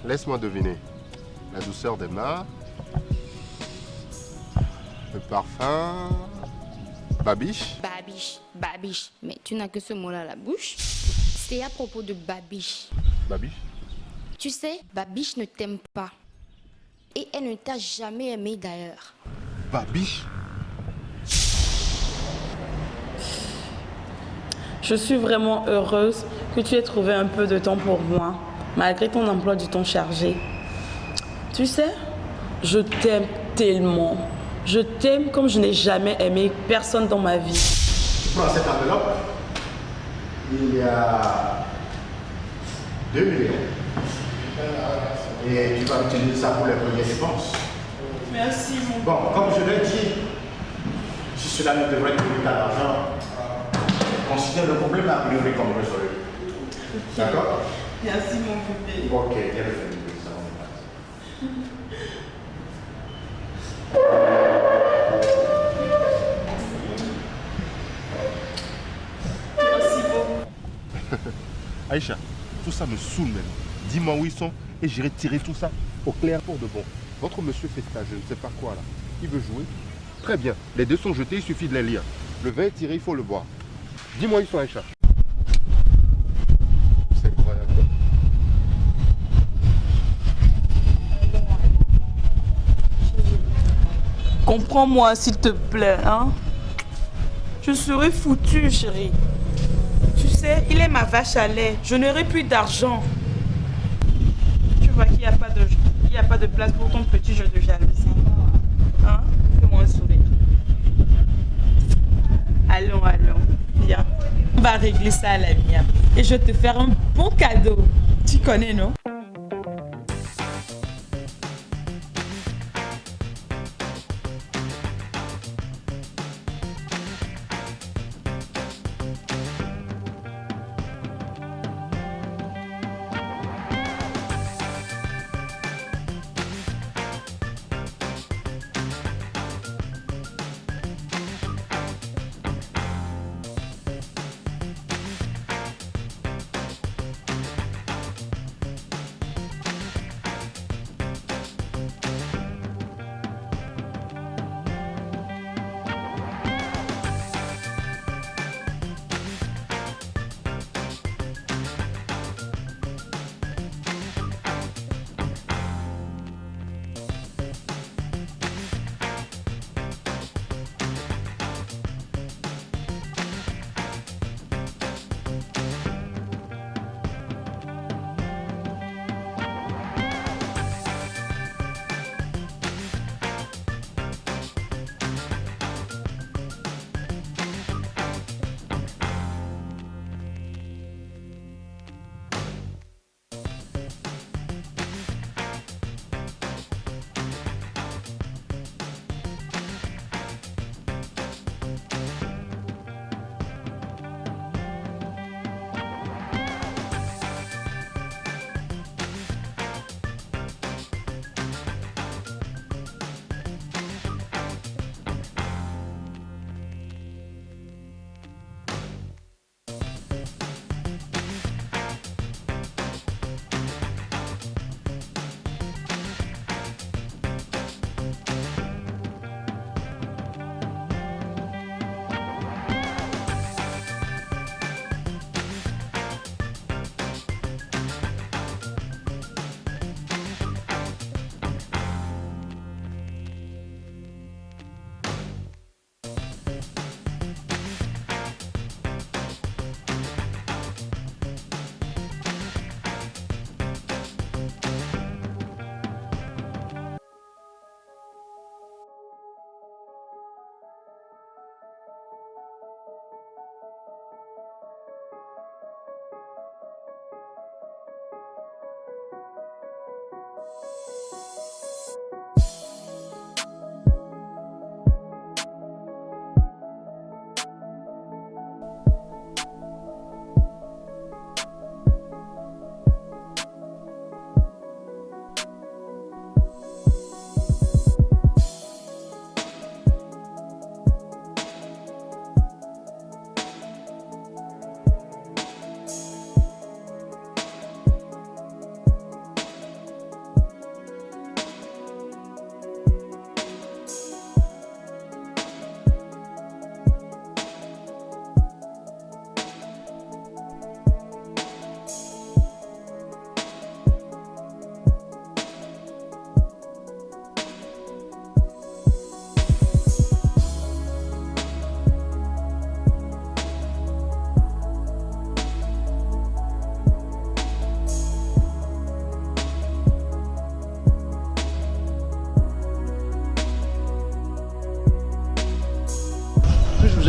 Laisse-moi deviner. La douceur des mains, le parfum, Babiche. Babiche, babiche. Mais tu n'as que ce mot-là à la bouche. C'est à propos de babiche. Babiche? Tu sais, babiche ne t'aime pas. Et elle ne t'a jamais aimé d'ailleurs. Babiche? Je suis vraiment heureuse que tu aies trouvé un peu de temps pour moi, malgré ton emploi du temps chargé. Tu sais, je t'aime tellement. Je t'aime comme je n'ai jamais aimé personne dans ma vie. Dans cette enveloppe, il y a 2 millions. Et tu vas utiliser ça pour les premières dépenses. Merci, mon Bon, comme je l'ai dit, si cela ne devrait te coûter d'argent, considère le problème a priori comme résolu. D'accord? Merci, mon bébé. Ok, viens le faire. Merci beaucoup. Aïcha, tout ça me saoule même. Dis-moi où ils sont et j'irai tirer tout ça au clair pour de bon. Votre monsieur fait stage, je ne sais pas quoi là. Il veut jouer? Très bien. Les dés sont jetés, il suffit de les lire. Le vin est tiré, il faut le boire. Dis-moi où ils sont, Aïcha. C'est incroyable. Comprends-moi, s'il te plaît, hein. Je serai foutue, chérie. Tu sais, il est ma vache à lait. Je n'aurai plus d'argent. Tu vois qu'il n'y a pas de place pour ton petit jeu de jalousie. Hein? Fais-moi un sourire. Allons, viens. On va régler ça à l'amiable. Et je vais te faire un bon cadeau. Tu connais, non?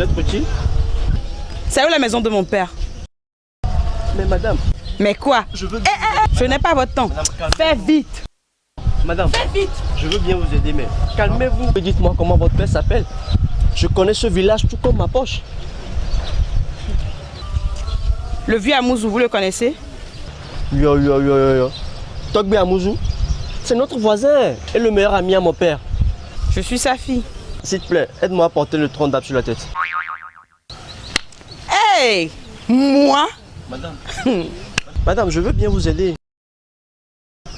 êtes petit? C'est où la maison de mon père? Mais madame... Mais quoi? Je veux... Je n'ai pas votre temps. Fais vite. Madame, Fais vite. je veux bien vous aider, mais calmez-vous. Dites-moi comment votre père s'appelle. Je connais ce village tout comme ma poche. Le vieux Amouzou, vous le connaissez? Yo. Togbe Amouzou, c'est notre voisin et le meilleur ami à mon père. Je suis sa fille. S'il te plaît, aide-moi à porter le tronc d'arbre sur la tête. Hey! Moi? Madame. Madame, je veux bien vous aider.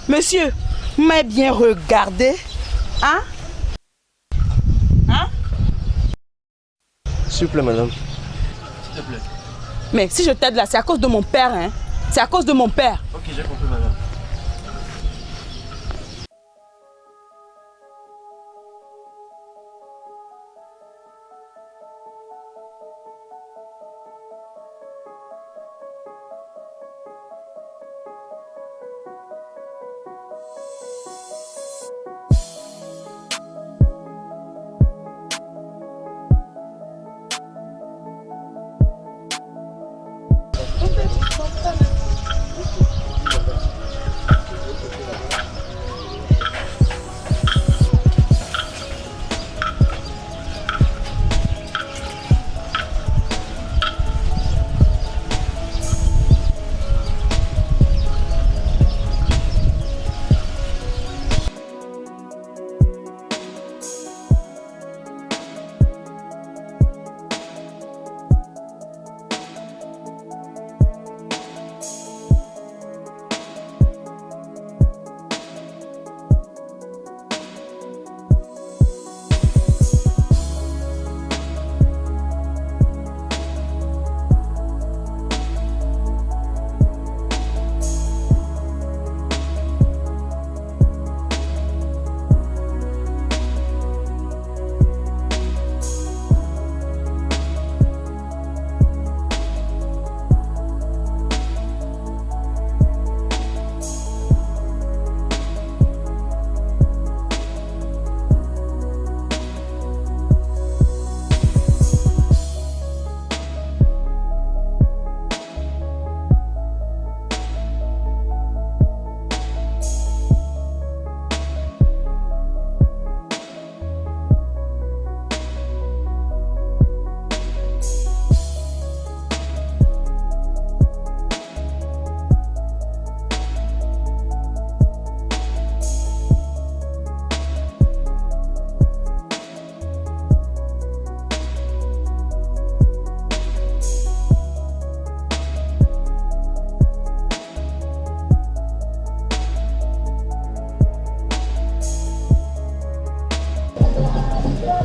Monsieur, vous m'avez bien regardé? Hein? Hein? S'il vous plaît, madame. S'il te plaît. Mais si je t'aide là, c'est à cause de mon père, hein? C'est à cause de mon père. Ok, j'ai compris, madame.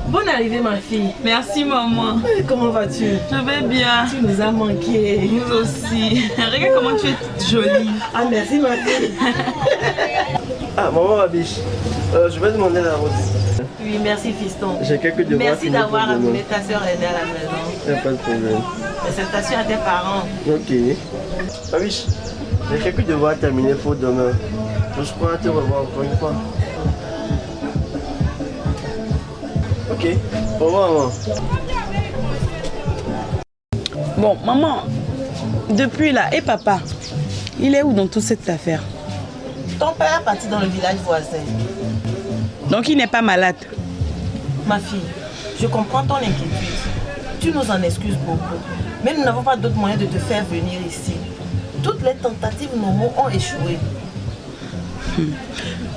Bonne arrivée ma fille. Merci maman. Comment vas-tu? Je vais bien. Tu nous as manqué. Nous aussi. Regarde comment tu es jolie. Ah merci ma fille. Ah, maman Babiche, je vais demander la route. Oui, merci fiston. J'ai quelques devoirs. Merci d'avoir amené ta soeur aînée à la maison. Il n'y a pas de problème. Félicitations à tes parents. Ok. Babiche, j'ai quelques devoirs à terminer pour demain. Donc, je pourrais te revoir encore une fois. Ok. Au revoir, maman. Bon, maman, depuis là, et papa, il est où dans toute cette affaire? Ton père est parti dans le village voisin. Donc il n'est pas malade? Ma fille, je comprends ton inquiétude. Tu nous en excuses beaucoup. Mais nous n'avons pas d'autre moyen de te faire venir ici. Toutes les tentatives normaux ont échoué.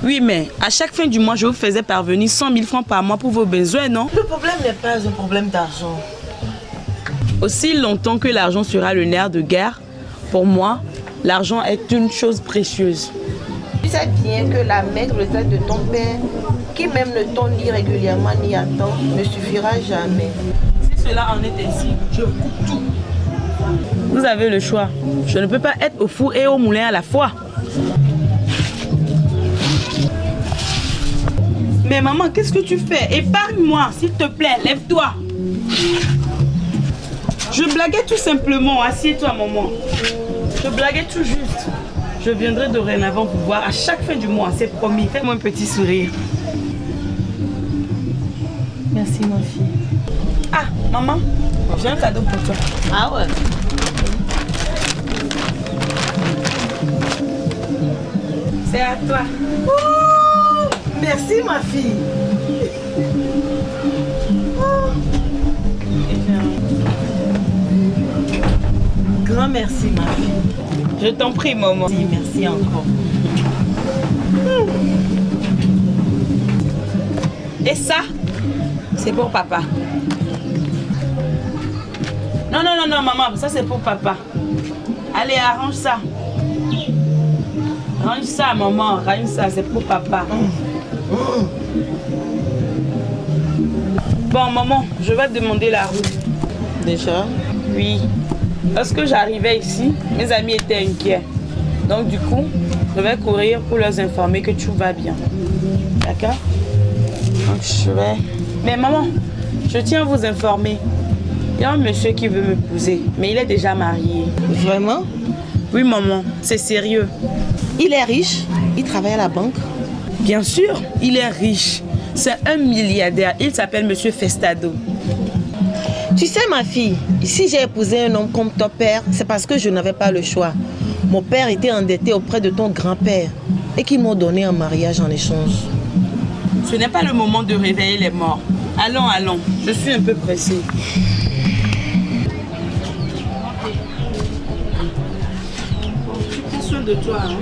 Oui, mais à chaque fin du mois, je vous faisais parvenir 100 000 francs par mois pour vos besoins, non? Le problème n'est pas un problème d'argent. Aussi longtemps que l'argent sera le nerf de guerre, pour moi, l'argent est une chose précieuse. Tu sais bien que la maigre retraite de ton père, qui même ne tombe ni régulièrement ni à temps, ne suffira jamais. Si cela en est ainsi, je coupe tout. Vous avez le choix. Je ne peux pas être au four et au moulin à la fois. Mais maman, qu'est-ce que tu fais? Épargne-moi, s'il te plaît, lève-toi. Je blaguais tout simplement, assieds-toi maman. Je blaguais tout juste. Je viendrai dorénavant vous voir à chaque fin du mois, c'est promis. Fais-moi un petit sourire. Merci ma fille. Ah, maman, J'ai un cadeau pour toi. Ah ouais. C'est à toi. Oh, merci ma fille. Oh. Grand merci ma fille. Je t'en prie, maman. Merci encore. Et ça, c'est pour papa. Non, non, non, non, maman, ça c'est pour papa. Allez, arrange ça. Range ça, maman, range ça, c'est pour papa. Bon, maman, je vais te demander la route. Déjà? Oui. Lorsque j'arrivais ici, mes amis étaient inquiets. Donc du coup, je vais courir pour leur informer que tout va bien. D'accord? Donc je vais... Mais maman, je tiens à vous informer. Il y a un monsieur qui veut m'épouser, mais il est déjà marié. Vraiment? Oui, maman, c'est sérieux. Il est riche, il travaille à la banque. Bien sûr, il est riche. C'est un milliardaire. Il s'appelle Monsieur Festado. Tu sais ma fille, si j'ai épousé un homme comme ton père, c'est parce que je n'avais pas le choix. Mon père était endetté auprès de ton grand-père et qu'ils m'ont donné un mariage en échange. Ce n'est pas le moment de réveiller les morts. Allons, allons. Je suis un peu pressée. Tu prends soin de toi. Hein?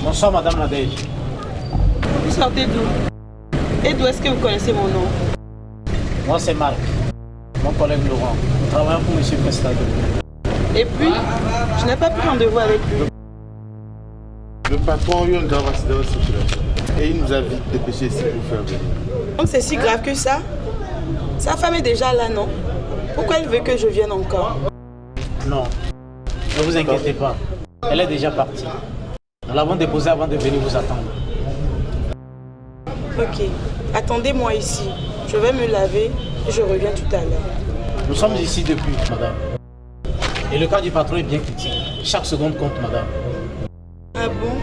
Bonsoir Madame Nadège. Vous sortez d'où? Et d'où est-ce que vous connaissez mon nom? Moi c'est Marc, mon collègue Laurent. Nous travaillons pour M. Festado. Et puis, je n'ai pas pris rendez-vous avec lui. Le patron a eu un grave accident de circulation et il nous a vite dépêché ici pour faire venir. Donc c'est si grave que ça? Sa femme est déjà là, non? Pourquoi elle veut que je vienne encore? Non, ne vous inquiétez pas. Elle est déjà partie. Nous l'avons déposée avant de venir vous attendre. Ok, attendez-moi ici. Je vais me laver et je reviens tout à l'heure. Nous sommes ici depuis, madame. Et le cas du patron est bien critique. Chaque seconde compte, madame. Ah bon?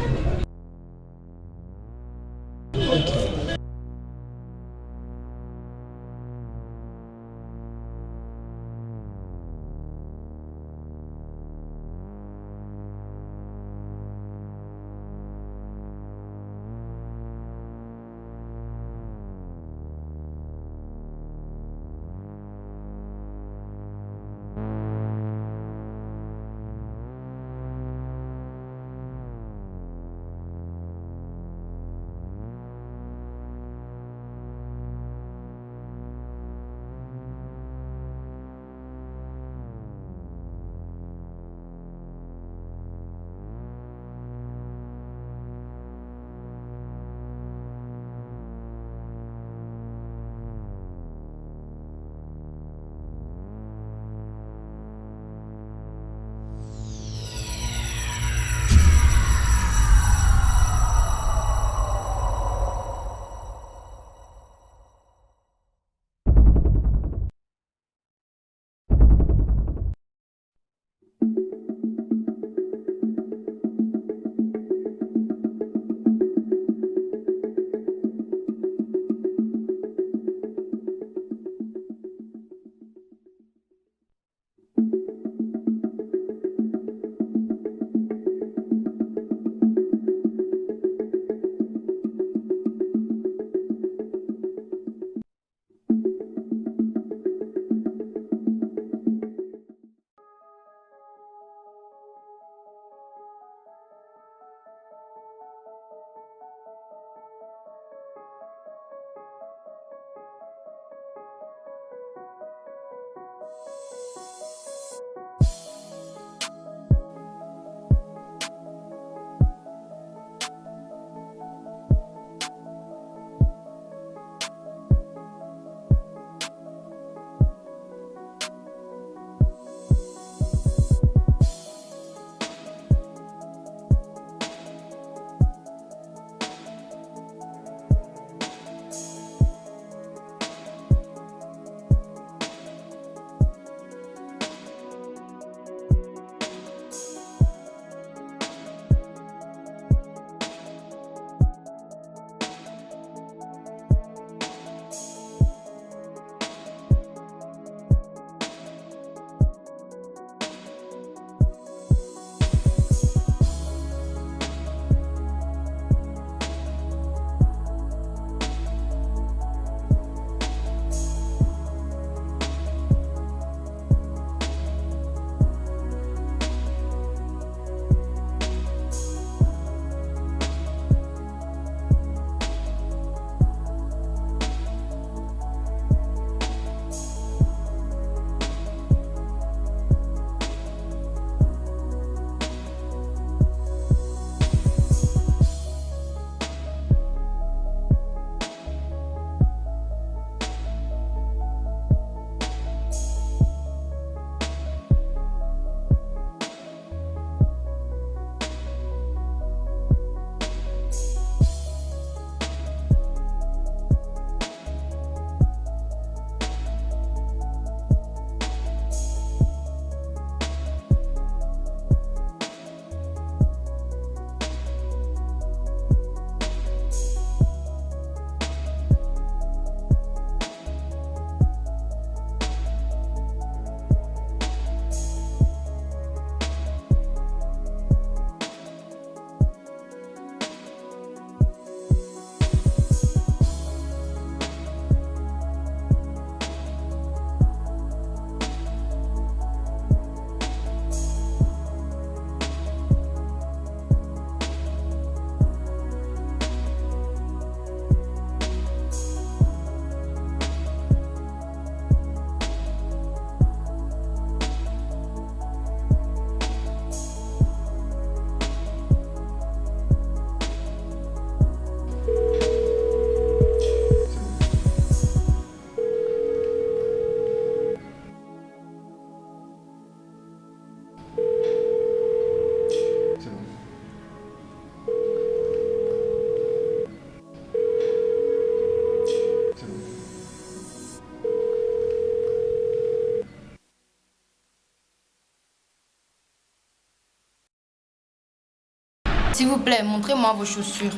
S'il vous plaît, montrez-moi vos chaussures.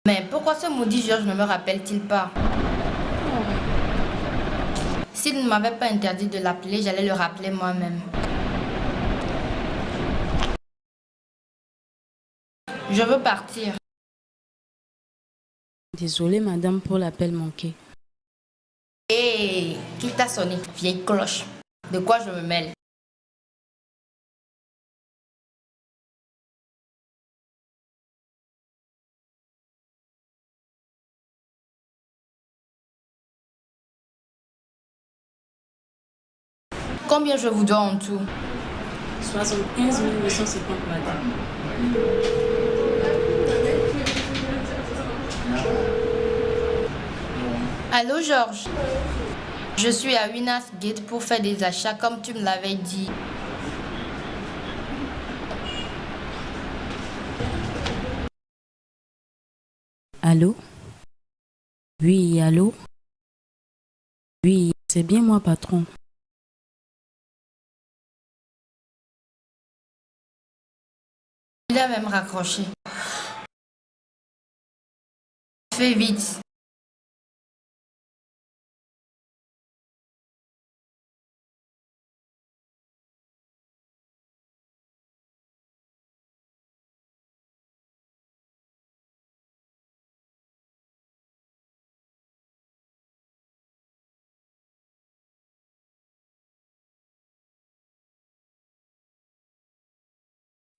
Mais pourquoi ce maudit Georges ne me rappelle-t-il pas? S'il ne m'avait pas interdit de l'appeler, j'allais le rappeler moi-même. Je veux partir. Désolée, madame, pour l'appel manqué. Hé, qui t'a sonné, vieille cloche? De quoi je me mêle? Combien je vous dois en tout? 75 850, madame. Allô, Georges? Je suis à Winners Gate pour faire des achats comme tu me l'avais dit. Allô? Oui, allô? Oui, c'est bien moi, patron. Il a même raccroché. Fais vite.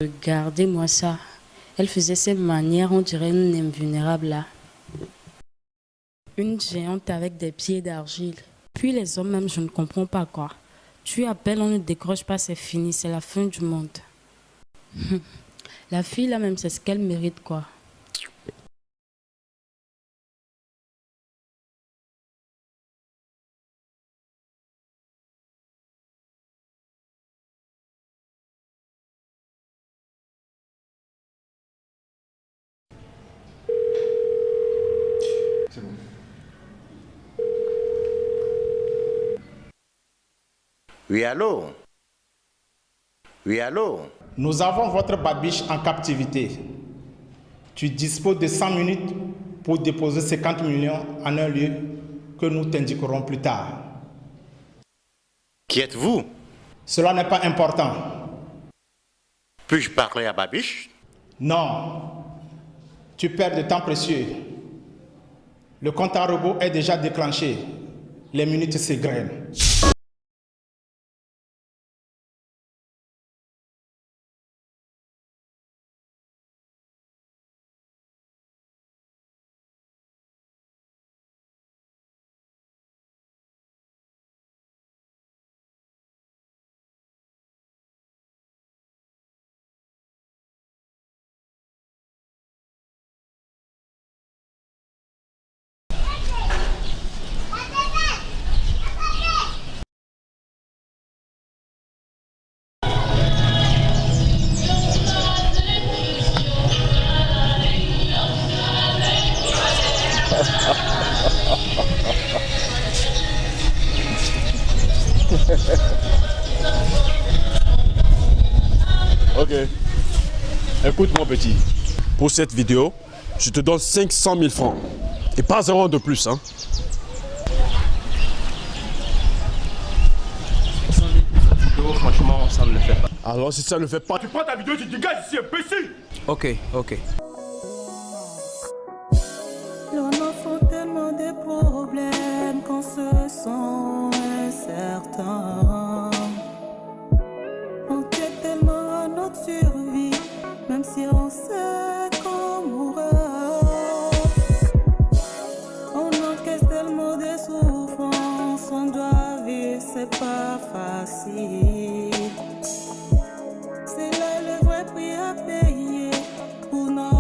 Regardez-moi ça. Elle faisait ses manières, on dirait une invulnérable là. Une géante avec des pieds d'argile. Puis les hommes même, je ne comprends pas quoi. Tu appelles, on ne décroche pas, c'est fini, c'est la fin du monde. La fille là même, c'est ce qu'elle mérite quoi. C'est bon. Oui, allô? Oui, allô? Nous avons votre babiche en captivité. Tu disposes de 100 minutes pour déposer 50 millions en un lieu que nous t'indiquerons plus tard. Qui êtes-vous? Cela n'est pas important. Puis-je parler à Babiche? Non. Tu perds de temps précieux. Le compte à rebours est déjà déclenché. Les minutes s'égrènent. Ok. Écoute mon petit. Pour cette vidéo, je te donne 500 000 francs. Et pas un rond de plus, hein. Franchement, ça ne le fait pas. Alors si ça ne le fait pas, Tu prends ta vidéo, tu dégages ici, imbécile! Ok, ok. L'on offre tellement de problèmes qu'on se sent incertain. On tient tellement à notre survie, même si on sait qu'on mourra. On encaisse tellement de souffrances, on doit vivre, c'est pas facile. C'est là le vrai prix à payer pour notre